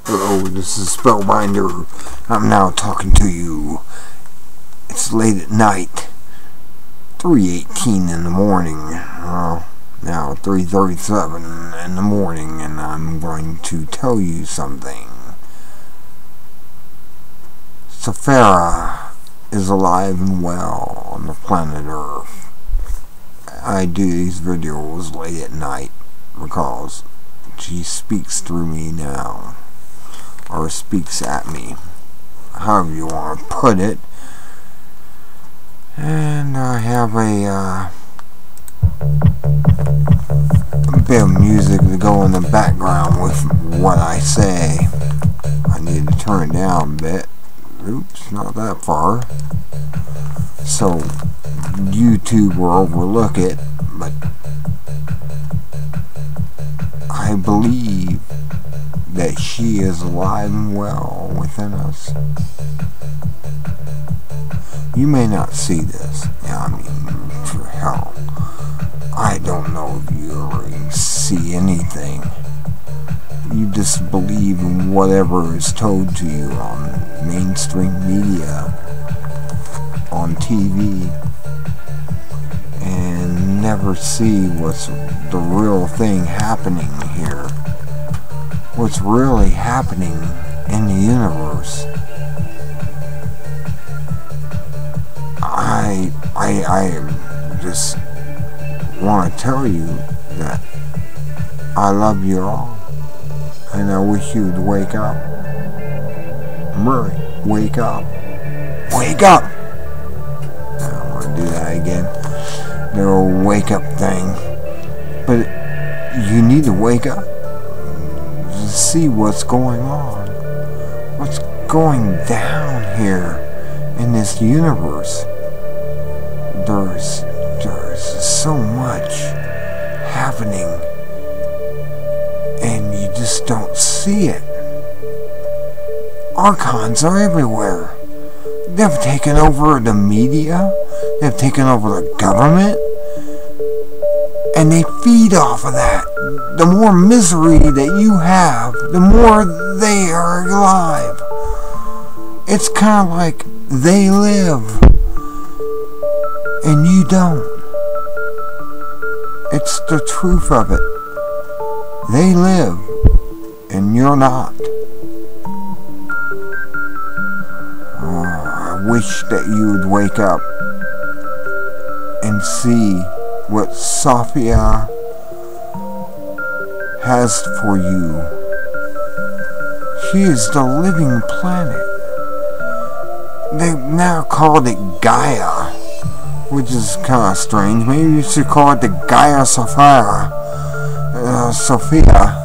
Hello, this is Spellbinder. I'm now talking to you. It's late at night. 3:18 in the morning. Now 3:37 in the morning, and I'm going to tell you something. Sophia is alive and well on the planet Earth. I do these videos late at night because she speaks through me now, or speaks at me, however you want to put it. And I have a bit of music to go in the background with what I say. I need to turn it down a bit. Oops, not that far. So YouTube will overlook it, but I believe that she is alive and well within us. You may not see this. I mean, for hell, I don't know if you ever see anything. You just believe in whatever is told to you on mainstream media, on TV, and never see what's the real thing happening here. What's really happening in the universe. I just want to tell you that I love you all, and I wish you would wake up. Really, wake up. Wake up! I don't want to do that again. The old wake up thing. But you need to wake up to see what's going on. What's going down here in this universe. There's so much happening, and you just don't see it. Archons are everywhere. They've taken over the media. They've taken over the government. And they feed off of that. The more misery that you have, the more they are alive. It's kind of like they live and you don't. It's the truth of it. They live and you're not. I wish that you would wake up and see what Sophia has for you. She is the living planet. They've now called it Gaia, which is kind of strange. Maybe you should call it the Gaia Sophia. Sophia.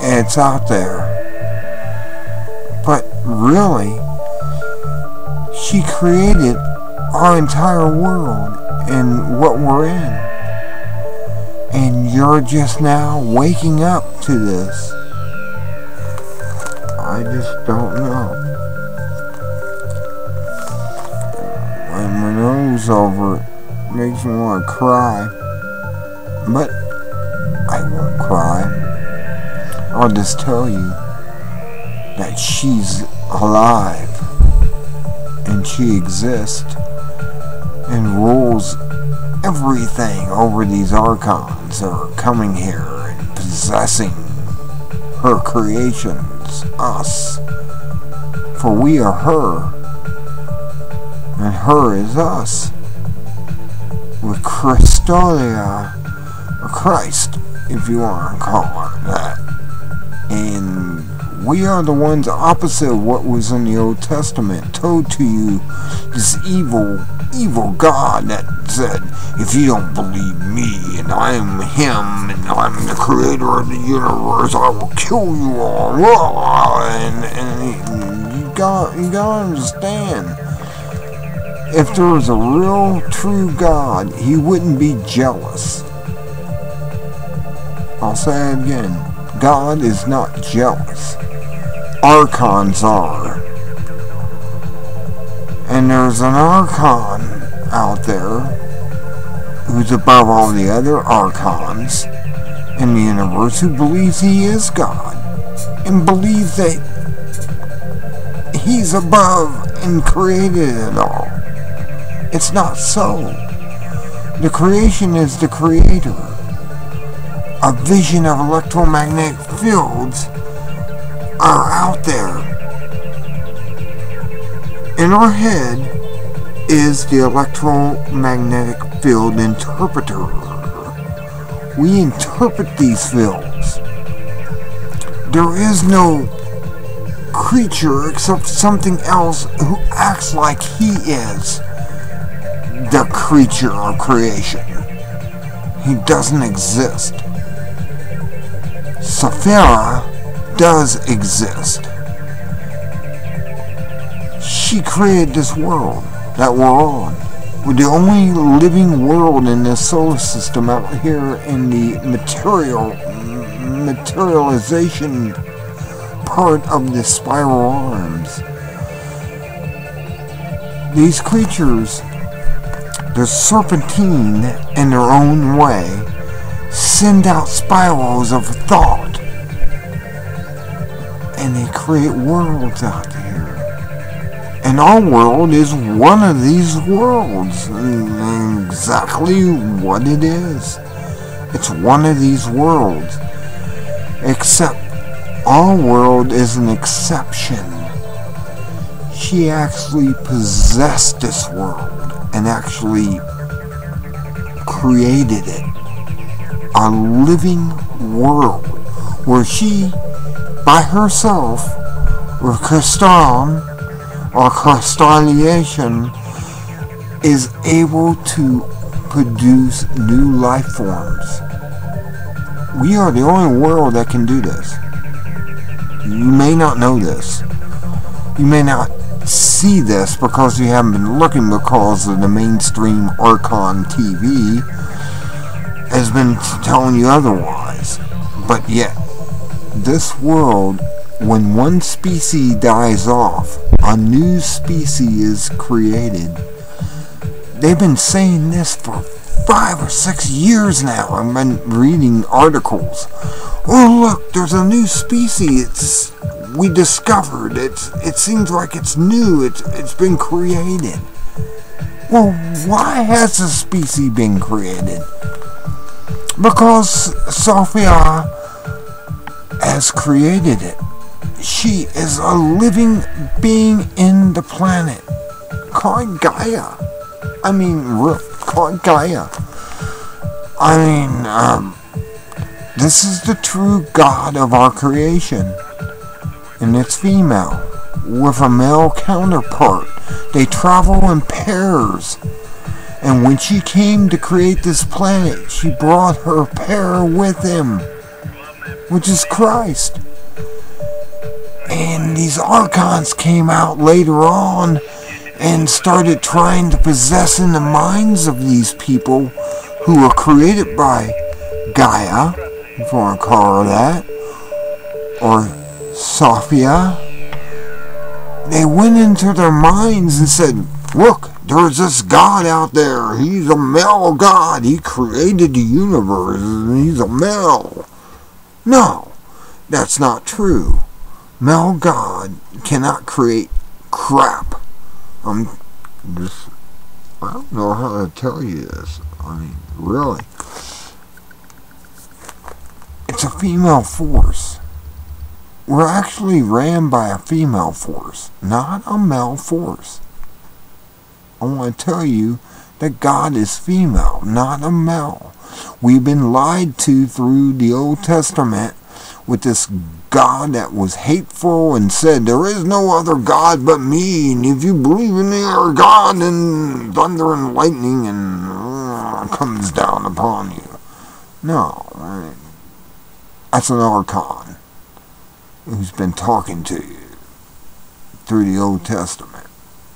It's out there. But really, she created our entire world and what we're in. And you're just now waking up to this. I just don't know. When my nose over it makes me want to cry. But I won't cry. I'll just tell you that she's alive. And she exists. And rules everything over these Archons that are coming here and possessing her creations, us. For we are her, and her is us. With Christolia, or Christ, if you want to call it that. And we are the ones opposite of what was in the Old Testament, told to you, this evil God that said, if you don't believe me, and I'm him, and I'm the creator of the universe, I will kill you all. And you gotta understand, if there was a real, true God, he wouldn't be jealous. I'll say it again. God is not jealous. Archons are. And there's an Archon out there who's above all the other Archons in the universe who believes he is God. and believes that he's above and created it all. It's not so. The creation is the creator. A vision of electromagnetic fields are out there. In our head is the electromagnetic field interpreter. We interpret these fields. There is no creature except something else who acts like he is the creature of creation. He doesn't exist. Sophia does exist. She created this world that we're on. We're the only living world in this solar system out here in the materialization part of the spiral arms. These creatures, they're serpentine in their own way, send out spirals of thought, and they create worlds out there. And our world is one of these worlds, and exactly what it is. It's one of these worlds, except our world is an exception. She actually possessed this world and actually created it. A living world where she, by herself, with crystal or crystallization, is able to produce new life forms. We are the only world that can do this. You may not know this. You may not see this because you haven't been looking, because of the mainstream Archon TV has been telling you otherwise. But yet, this world, when one species dies off, a new species is created. They've been saying this for 5 or 6 years now. I've been reading articles. Oh look, there's a new species we discovered. It seems like it's new. It's been created. Well, why has the species been created? Because Sophia has created it. She is a living being in the planet called Gaia. Called Gaia. This is the true God of our creation. And it's female, with a male counterpart. They travel in pairs. And when she came to create this planet, she brought her pair with him, which is Christ. And these Archons came out later on and started trying to possess in the minds of these people who were created by Gaia, if you want to call her that, or Sophia. They went into their minds and said, look, there's this God out there. He's a male God. He created the universe. He's a male. No, that's not true. Male God cannot create crap. I don't know how to tell you this. Really. It's a female force. We're actually ran by a female force, not a male force. I want to tell you that God is female, not a male. We've been lied to through the Old Testament with this God that was hateful and said, there is no other God but me, and if you believe in the other God, then thunder and lightning comes down upon you. No, that's an Archon who's been talking to you through the Old Testament.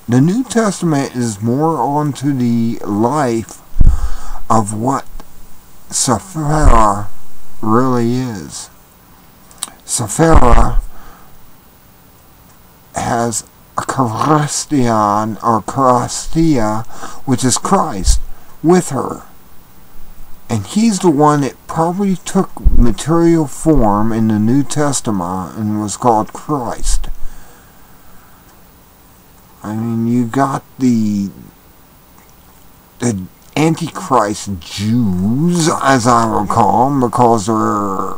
The New Testament is more onto the life of what Sophia really is. Sophia has a Christian or Christia, which is Christ, with her. And he's the one that probably took material form in the New Testament and was called Christ. I mean, you got the Antichrist Jews, as I will call them, because they're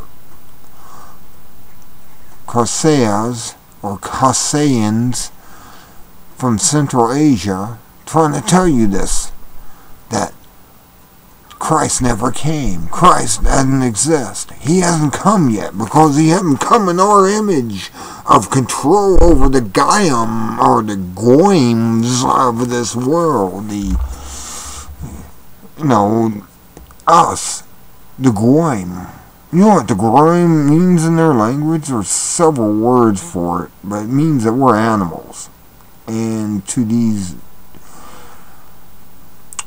Cossairs or Cossaians from Central Asia, trying to tell you this, that Christ never came. Christ doesn't exist. He hasn't come yet because he hasn't come in our image of control over the Gaiam or the Goims of this world. Us, the Goim. You know what the Goim means in their language? There's several words for it, but it means that we're animals. And to these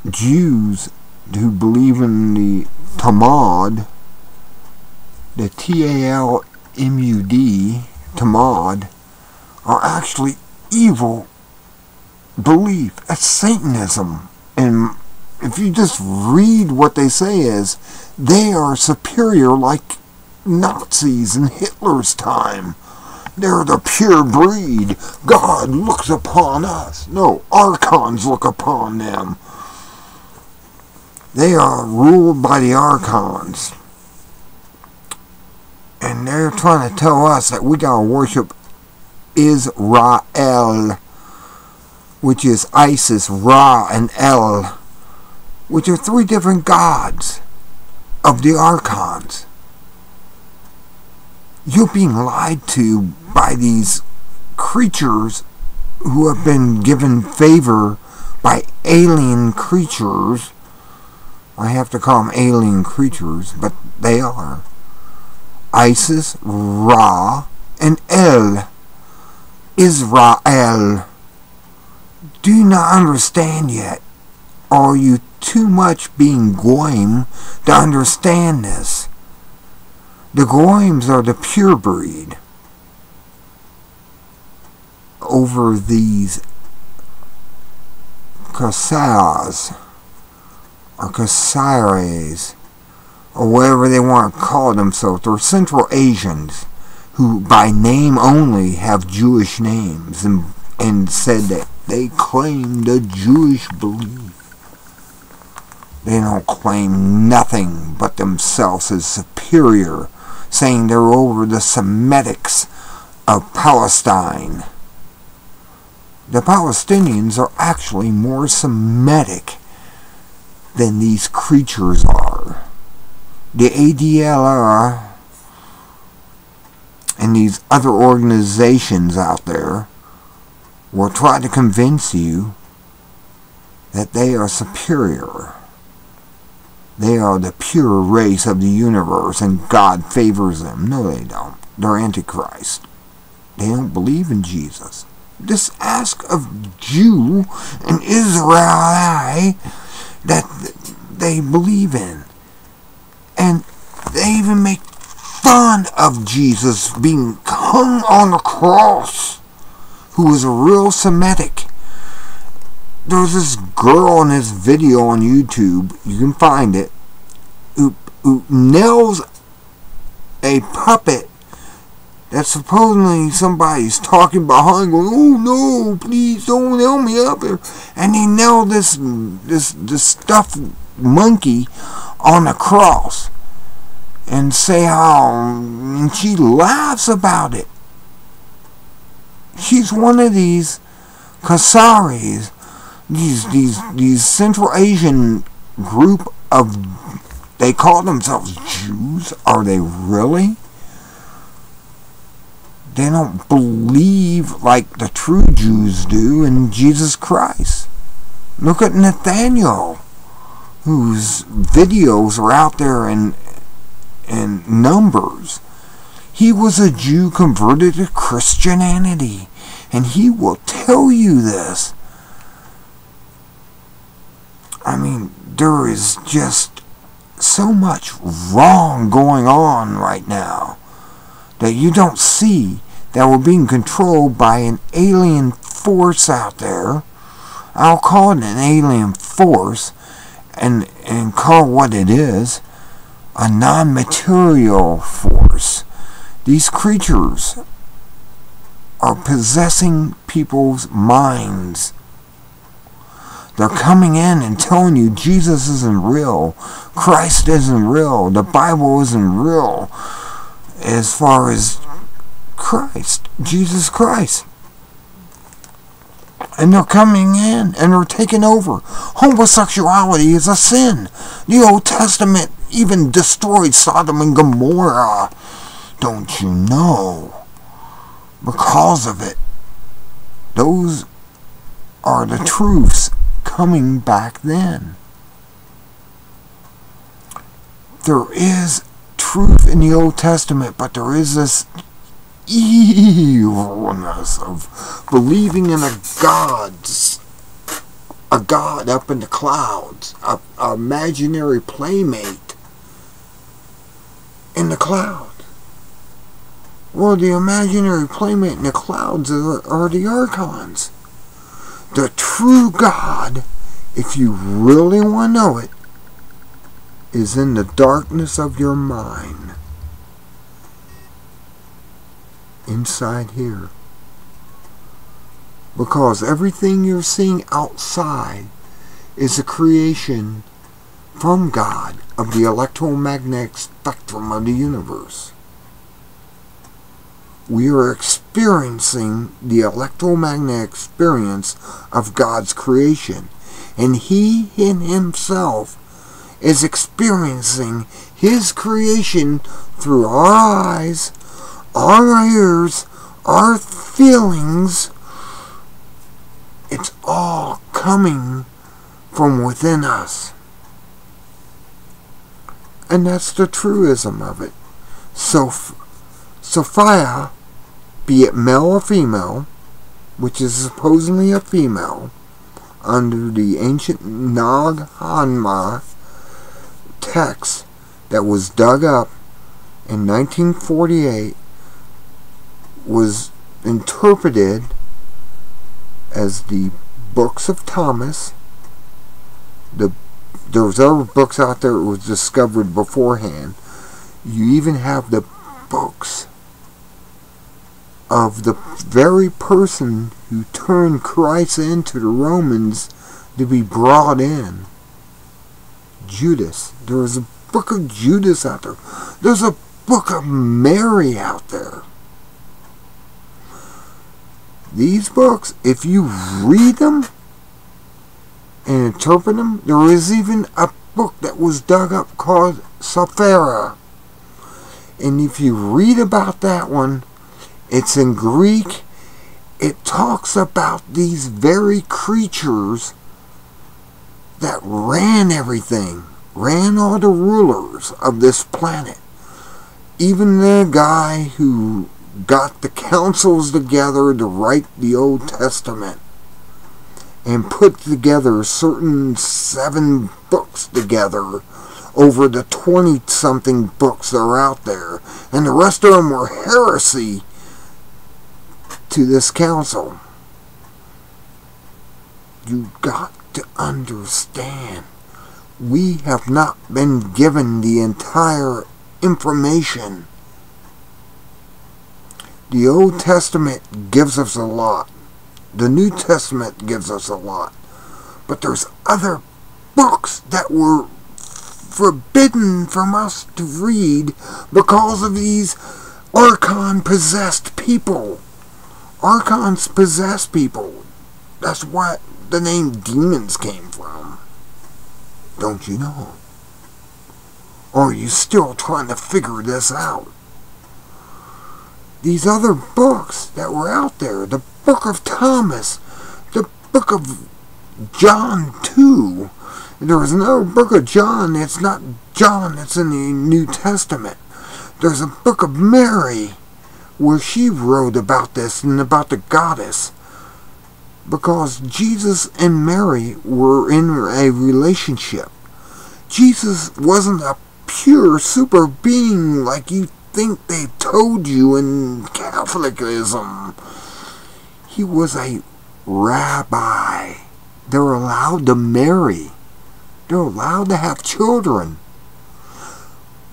Jews who believe in the Talmud, the Talmud, Talmud, are actually evil belief. That's Satanism. And if you just read what they say is, they are superior like Nazis in Hitler's time. They're the pure breed. God looks upon us. No, Archons look upon them. They are ruled by the Archons. And they're trying to tell us that we gotta worship Israel, which is Isis, Ra, and El, which are three different gods of the Archons. You're being lied to by these creatures who have been given favor by alien creatures. I have to call them alien creatures, but they are. Isis, Ra, and El. Israel. Do you not understand yet? Are you too much being Goim to understand this? The Goims are the pure breed over these Cossairs or Cossairs or whatever they want to call themselves. They're Central Asians who by name only have Jewish names and said that they claim the Jewish belief. They don't claim nothing but themselves as superior, saying they're over the Semitics of Palestine. The Palestinians are actually more Semitic than these creatures are. The ADLR and these other organizations out there will try to convince you that they are superior. They are the pure race of the universe and God favors them. No, they don't. They're Antichrist. They don't believe in Jesus. Just ask of Jew and Israel that they believe in. And they even make fun of Jesus being hung on the cross, who was a real Semitic. There was this girl in this video on YouTube, you can find it, who nails a puppet that supposedly somebody's talking behind, going, "Oh no, please don't nail me up there." And they nail this stuffed monkey on the cross and say how, and she laughs about it. She's one of these Khazars, these Central Asian group of, they call themselves Jews. Are they really? They don't believe like the true Jews do in Jesus Christ. Look at Nathaniel, whose videos are out there in numbers. He was a Jew converted to Christianity, and he will tell you this. I mean, there is just so much wrong going on right now that you don't see, that we're being controlled by an alien force out there. I'll call it an alien force and call it what it is. a non-material force. These creatures are possessing people's minds. They're coming in and telling you Jesus isn't real, Christ isn't real, the Bible isn't real as far as Christ, Jesus Christ. And they're coming in and they're taking over. Homosexuality is a sin. The Old Testament even destroyed Sodom and Gomorrah. Don't you know? Because of it. Those are the truths coming back then. There is truth in the Old Testament, but there is this evilness of believing in a God up in the clouds, an imaginary playmate in the cloud. Well, the imaginary playmate in the clouds are the Archons. The true God, if you really want to know it, is in the darkness of your mind. Inside here. Because everything you're seeing outside is a creation from God of the electromagnetic spectrum of the universe. We are experiencing the electromagnetic experience of God's creation. And He in Himself is experiencing His creation through our eyes, our ears, our feelings. It's all coming from within us. And that's the truism of it. Sophia, be it male or female, which is supposedly a female, under the ancient Nag Hammadi text that was dug up in 1948, was interpreted as the books of Thomas. There was other books out there that was discovered beforehand. You even have the books of the very person who turned Christ into the Romans to be brought in. Judas. There is a book of Judas out there. There's a book of Mary out there. These books, if you read them and interpret them, there is even a book that was dug up called Sophia. And if you read about that one, it's in Greek. It talks about these very creatures that ran everything, ran all the rulers of this planet. Even the guy who got the councils together to write the Old Testament and put together certain 7 books together over the 20-something books that are out there. And the rest of them were heresy to this council. You got to understand, we have not been given the entire information. The Old Testament gives us a lot. The New Testament gives us a lot. But there's other books that were forbidden from us to read because of these Archon-possessed people. Archons possess people. That's what the name demons came from. Don't you know? Or are you still trying to figure this out? These other books that were out there, the book of Thomas, the book of John 2. There was another book of John. It's not John, it's in the New Testament. There's a book of Mary where she wrote about this and about the goddess. Because Jesus and Mary were in a relationship. Jesus wasn't a pure super being like you think they told you in Catholicism. He was a rabbi. They're allowed to marry. They're allowed to have children.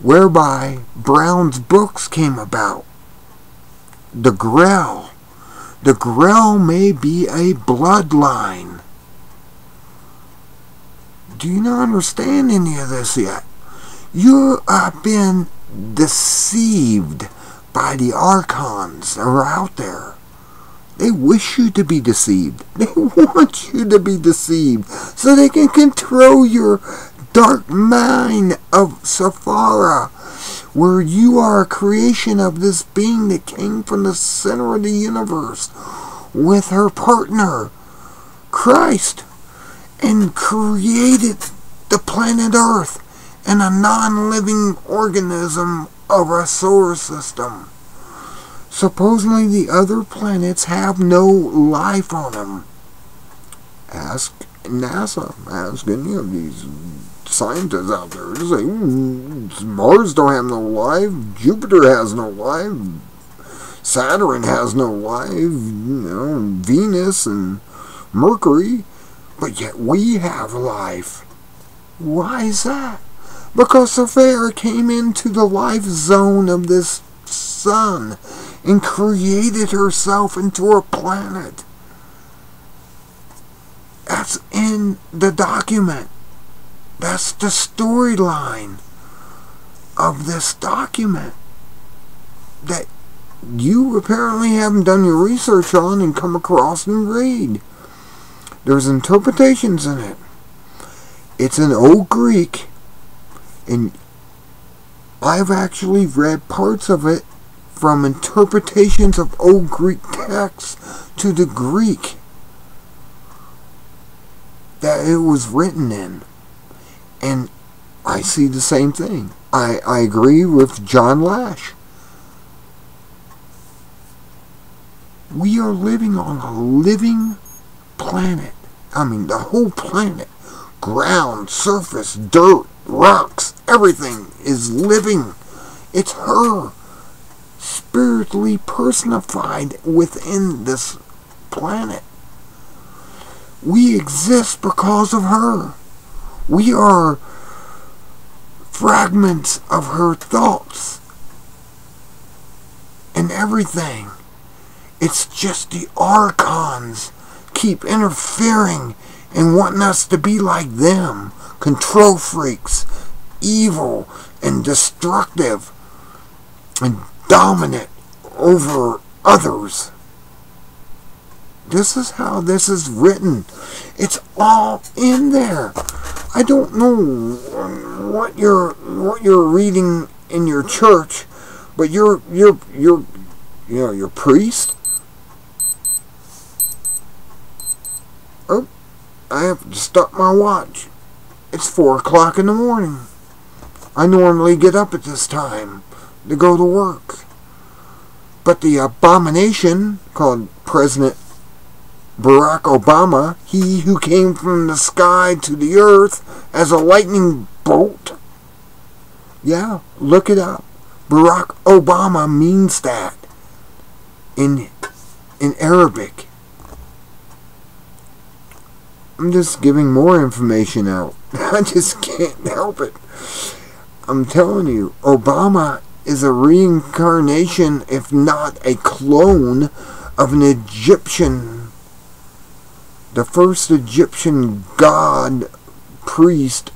whereby Brown's books came about. The Grail. The Grail may be a bloodline. Do you not understand any of this yet? You have been deceived by the Archons that are out there. They wish you to be deceived. They want you to be deceived so they can control your dark mind of Sophia, where you are a creation of this being that came from the center of the universe with her partner, Christ, and created the planet Earth and a non-living organism of our solar system. Supposedly the other planets have no life on them. Ask NASA, ask any of these scientists out there. They say, Mars don't have no life, Jupiter has no life, Saturn has no life, Venus and Mercury, but yet we have life. Why is that? Because Sophia came into the life zone of this sun and created herself into a planet. That's in the document. That's the storyline of this document that you apparently haven't done your research on and come across and read. There's interpretations in it. It's in Old Greek, and I've actually read parts of it from interpretations of Old Greek texts to the Greek that it was written in. And I see the same thing. I agree with John Lash. We are living on a living planet. I mean, the whole planet. Ground, surface, dirt, rocks, everything is living. It's her, spiritually personified within this planet. We exist because of her. We are fragments of her thoughts and everything. It's just the Archons keep interfering and wanting us to be like them. Control freaks, evil and destructive and dominant over others. This is how this is written. It's all in there. I don't know what you're reading in your church, but your priest. Oh, I have to stop my watch. It's 4 o'clock in the morning. I normally get up at this time to go to work. But the abomination called President Barack Obama, he who came from the sky to the earth as a lightning bolt. Yeah, look it up. Barack Obama means that in Arabic. I'm just giving more information out. I just can't help it. I'm telling you, Obama is a reincarnation, if not a clone, of an Egyptian, the first Egyptian god, priest,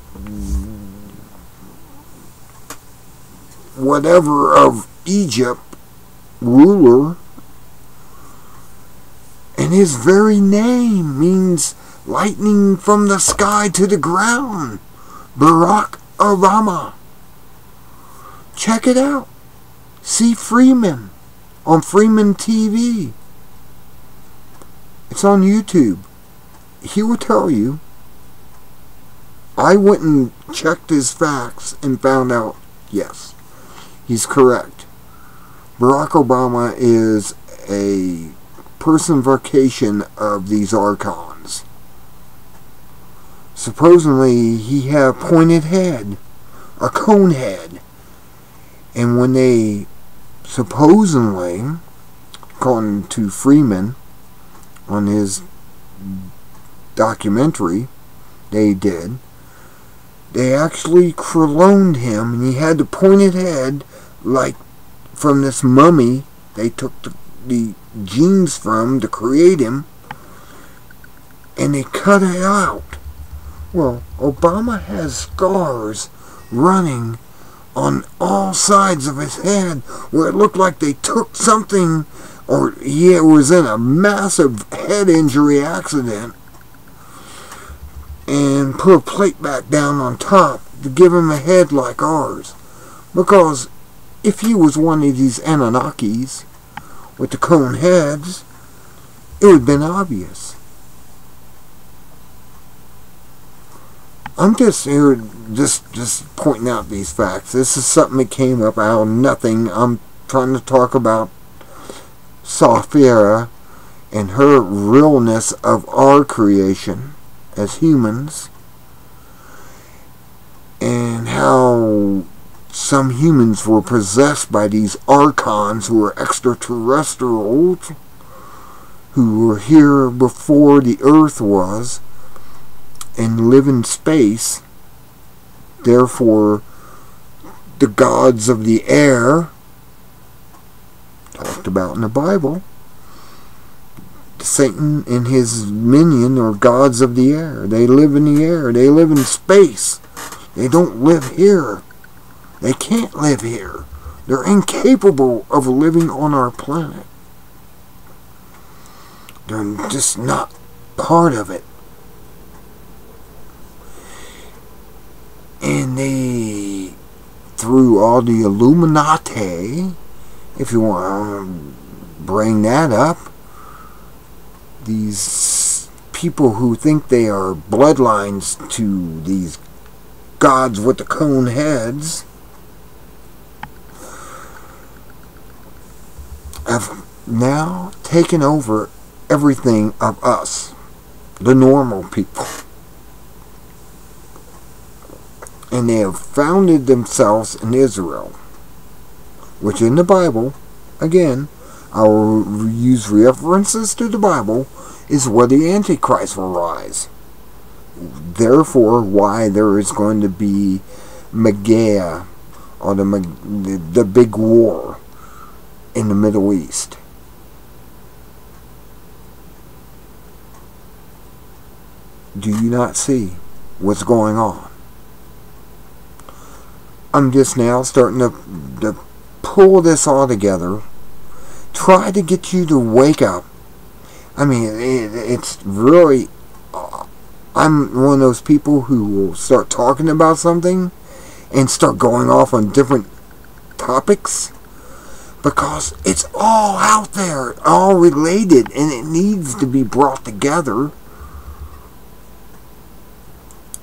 whatever of Egypt, ruler, and his very name means lightning from the sky to the ground. Barack Obama. Check it out. See Freeman on Freeman TV. It's on YouTube. He will tell you. I went and checked his facts and found out, yes, he's correct. Barack Obama is a personification of these Archons. Supposedly, he had a pointed head, a cone head. And when they supposedly, according to Freeman, on his documentary they did, They actually cloned him, and he had the pointed head, like from this mummy they took the genes from to create him, and they cut it out. Well, Obama has scars running on all sides of his head where it looked like they took something, or he was in a massive head injury accident, and put a plate back down on top to give him a head like ours. Because if he was one of these Anunnakis with the cone heads, it would have been obvious. I'm just here just pointing out these facts. This is something that came up out of nothing. I'm trying to talk about Sophia and her realness of our creation as humans, and how some humans were possessed by these Archons who were extraterrestrials, who were here before the Earth was, and live in space. Therefore, the gods of the air, talked about in the Bible, Satan and his minion are gods of the air. They live in the air. They live in space. They don't live here. They can't live here. They're incapable of living on our planet. They're just not part of it. And they, through all the Illuminati, if you want to bring that up, these people who think they are bloodlines to these gods with the cone heads have now taken over everything of us, the normal people. And they have founded themselves in Israel, which in the Bible, again, I will use references to the Bible, is where the Antichrist will rise. Therefore, why there is going to be Megea, or the big war in the Middle East. Do you not see what's going on? I'm just now starting to pull this all together. Try to get you to wake up. I mean, it's really... I'm one of those people who will start talking about something and start going off on different topics, because it's all out there, all related, and it needs to be brought together.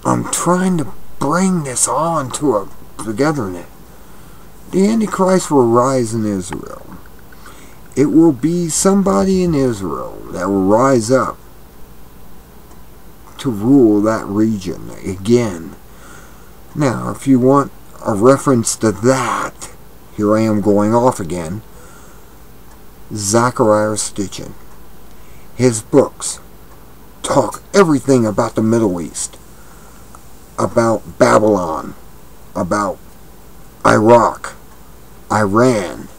I'm trying to bring this all into a togetherness. The Antichrist will rise in Israel. It will be somebody in Israel that will rise up to rule that region again. Now, if you want a reference to that, here I am going off again. Zachariah Stitchin. His books talk everything about the Middle East, about Babylon, about Iraq, Iran.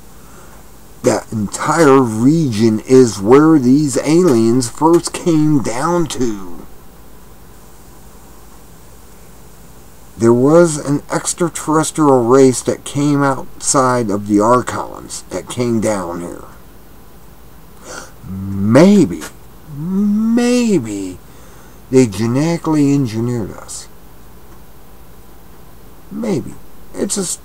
That entire region is where these aliens first came down to. There was an extraterrestrial race that came outside of the Archons that came down here. Maybe they genetically engineered us. Maybe. It's just...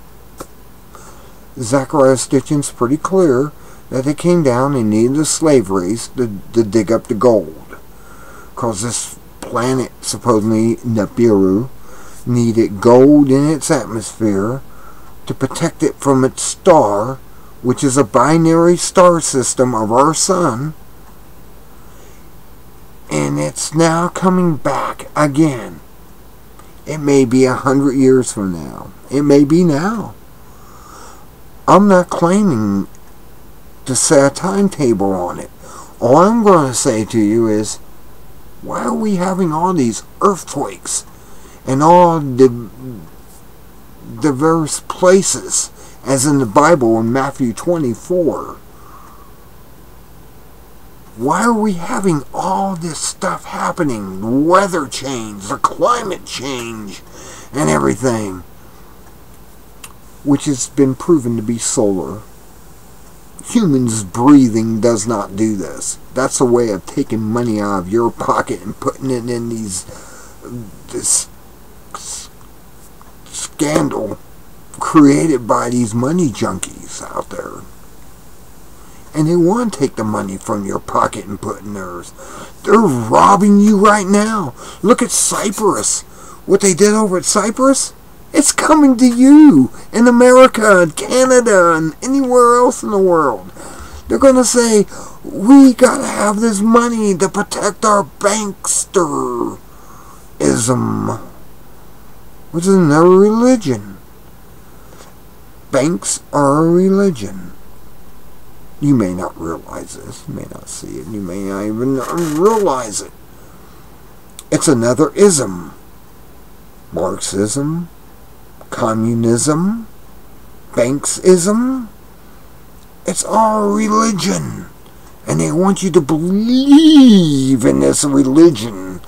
Zachariah Stitchin's pretty clear that they came down and needed a slave race to dig up the gold. Because this planet, supposedly Nibiru, needed gold in its atmosphere to protect it from its star, which is a binary star system of our sun. And it's now coming back again. It may be 100 years from now. It may be now. I'm not claiming to set a timetable on it. All I'm going to say to you is, why are we having all these earthquakes and all the diverse places, as in the Bible in Matthew 24. Why are we having all this stuff happening? The weather change, the climate change, and everything, which has been proven to be solar. Humans breathing does not do this. That's a way of taking money out of your pocket and putting it in this scandal created by these money junkies out there. And they want to take the money from your pocket and put in theirs. They're robbing you right now. Look at Cyprus. What they did over at Cyprus? It's coming to you in America and Canada and anywhere else in the world. They're going to say, we got to have this money to protect our banksterism, which is another religion. Banks are a religion. You may not realize this. You may not see it. You may not even realize it. It's another ism. Marxism, communism, Banksism. It's all religion. And they want you to believe in this religion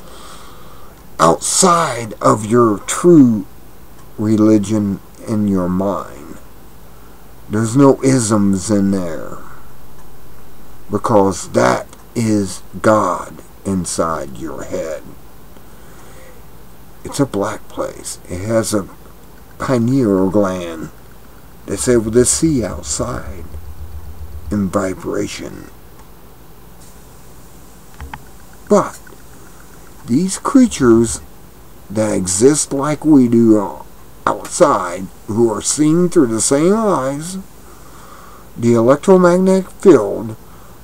outside of your true religion in your mind. There's no isms in there, because that is God inside your head. It's a black place. It has a pineal gland that's able to see outside in vibration. But these creatures that exist like we do outside, who are seen through the same eyes, the electromagnetic field,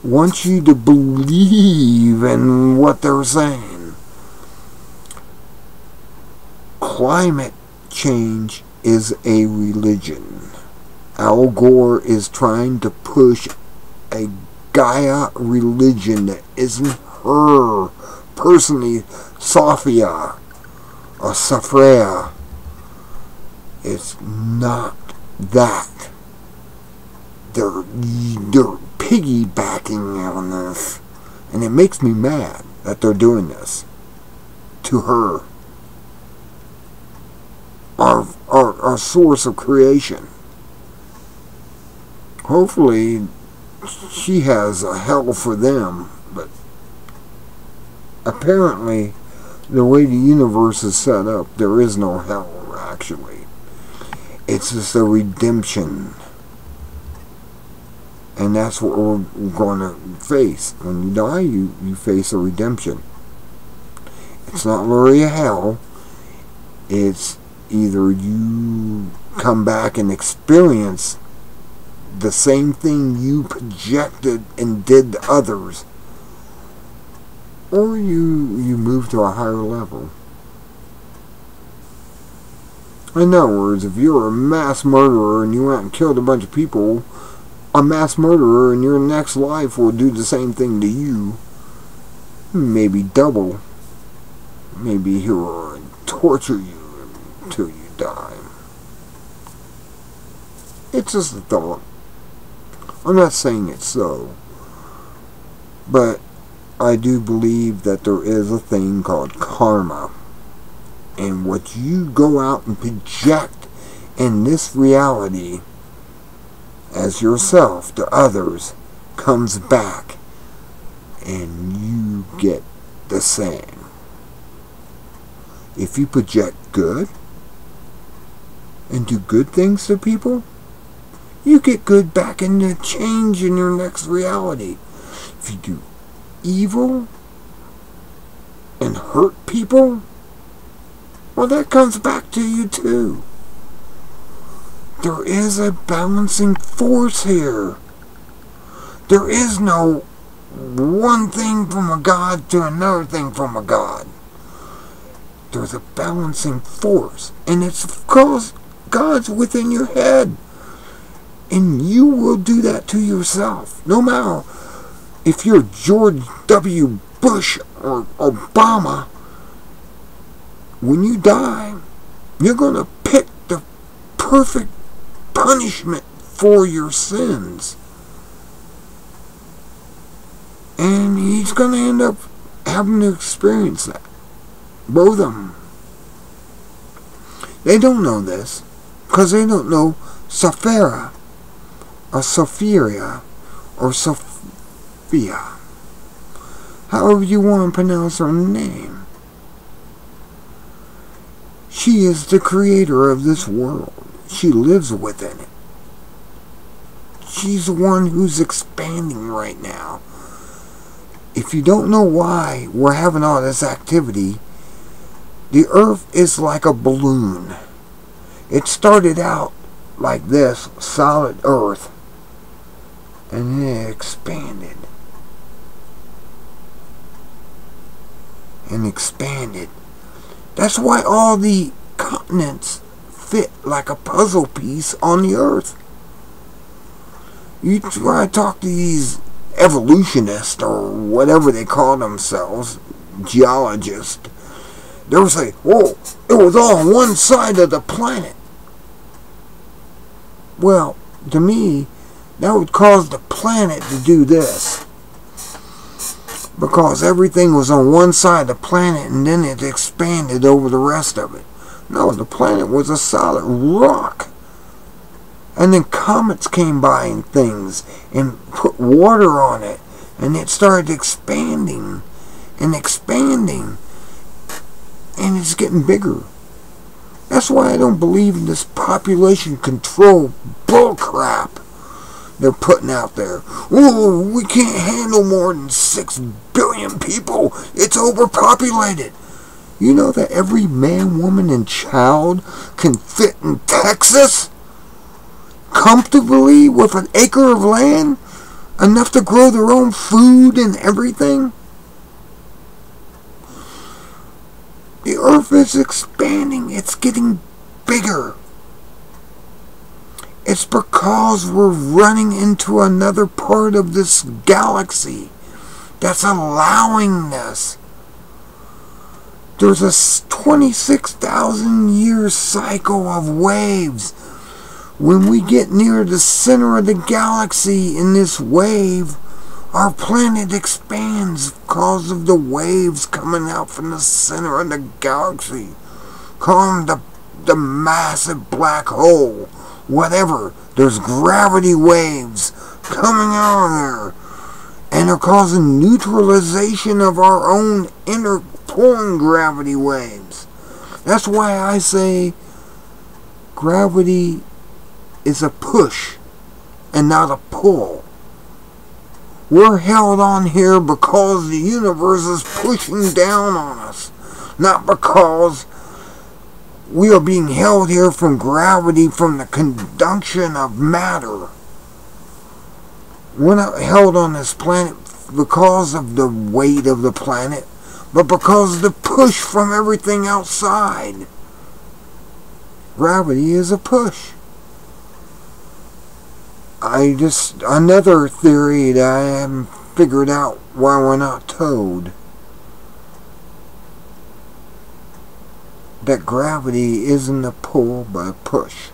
wants you to believe in what they're saying. Climate change is a religion. Al Gore is trying to push a Gaia religion that isn't her personally. Sophia or Sophia. It's not that. They're piggybacking on this, and it makes me mad that they're doing this to her, our source of creation. Hopefully she has a hell for them, but apparently the way the universe is set up, there is no hell actually. It's just a redemption. And that's what we're going to face. When you die, you face a redemption. It's not really a hell. It's either you come back and experience the same thing you projected and did to others, or you move to a higher level. In other words, if you're a mass murderer and you went and killed a bunch of people, a mass murderer in your next life will do the same thing to you. Maybe double. Maybe he'll torture you until you die. It's just a thought. I'm not saying it's so. But I do believe that there is a thing called karma. And what you go out and project in this reality as yourself to others comes back, and you get the same. If you project good and do good things to people, you get good back in the change in your next reality. If you do evil and hurt people, well, that comes back to you too. There is a balancing force here. There is no one thing from a god to another thing from a god. There's a balancing force, and it's because God's within your head. And you will do that to yourself. No matter if you're George W. Bush or Obama, when you die, you're going to pick the perfect punishment for your sins. And he's going to end up having to experience that. Both of them. They don't know this because they don't know Sophia or Sophia or Sophia. However you want to pronounce her name. She is the creator of this world. She lives within it. She's the one who's expanding right now. If you don't know why we're having all this activity, the earth is like a balloon. It started out like this, solid earth, and then it expanded. And expanded. That's why all the continents fit like a puzzle piece on the earth. You try to talk to these evolutionists or whatever they call themselves, geologists, they'll say, whoa, it was all on one side of the planet. Well, to me, that would cause the planet to do this. Because everything was on one side of the planet and then it expanded over the rest of it. No, the planet was a solid rock. And then comets came by and things and put water on it. And it started expanding and expanding. And it's getting bigger. That's why I don't believe in this population control bullcrap they're putting out there. Oh, we can't handle more than 6 billion people. It's overpopulated. You know that every man, woman, and child can fit in Texas comfortably with an acre of land? Enough to grow their own food and everything? The earth is expanding. It's getting bigger. It's because we're running into another part of this galaxy that's allowing this. There's a 26,000 year cycle of waves. When we get near the center of the galaxy in this wave, our planet expands because of the waves coming out from the center of the galaxy. Call them the massive black hole. Whatever. There's gravity waves coming out of there. And they're causing neutralization of our own inner pulling gravity waves. That's why I say gravity is a push and not a pull. We're held on here because the universe is pushing down on us, not because we are being held here from gravity, from the conduction of matter. We're not held on this planet because of the weight of the planet, but because of the push from everything outside. Gravity is a push. Another theory that I haven't figured out why we're not towed. That gravity isn't a pull but a push.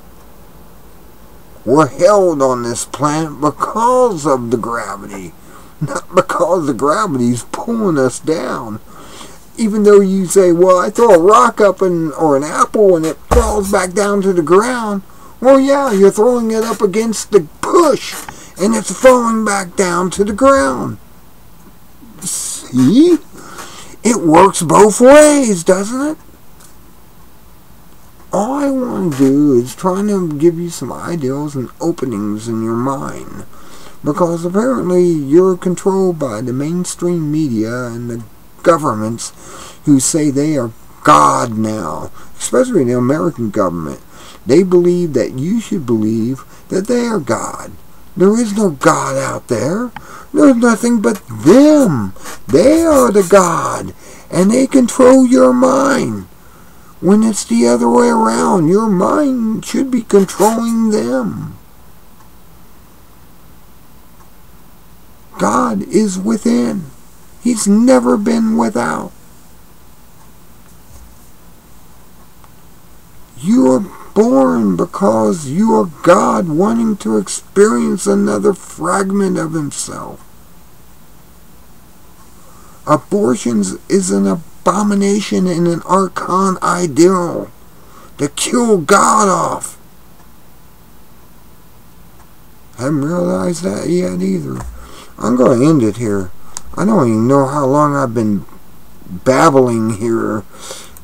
We're held on this planet because of the gravity, not because the gravity's pulling us down. Even though you say, well, I throw a rock up or an apple and it falls back down to the ground. Well, yeah, you're throwing it up against the push and it's falling back down to the ground. See? It works both ways, doesn't it? All I want to do is trying to give you some ideals and openings in your mind. Because apparently you're controlled by the mainstream media and the governments who say they are God now. Especially the American government. They believe that you should believe that they are God. There is no God out there. There's nothing but them. They are the God. And they control your mind. When it's the other way around, your mind should be controlling them. God is within. He's never been without. born because you are God wanting to experience another fragment of himself. Abortions is an abomination and an Archon ideal to kill God off. Haven't realized that yet either. I'm going to end it here. I don't even know how long I've been babbling here.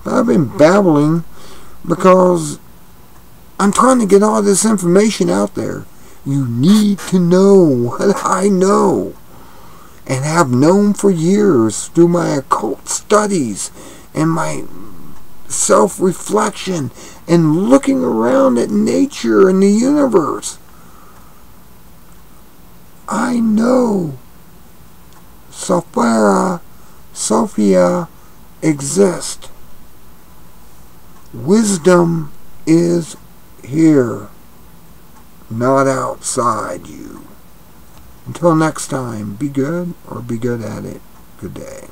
But I've been babbling because I'm trying to get all this information out there. You need to know what I know and have known for years through my occult studies and my self-reflection and looking around at nature and the universe. I know Sophia exists. Wisdom is here, not outside you. Until next time, be good or be good at it. Good day.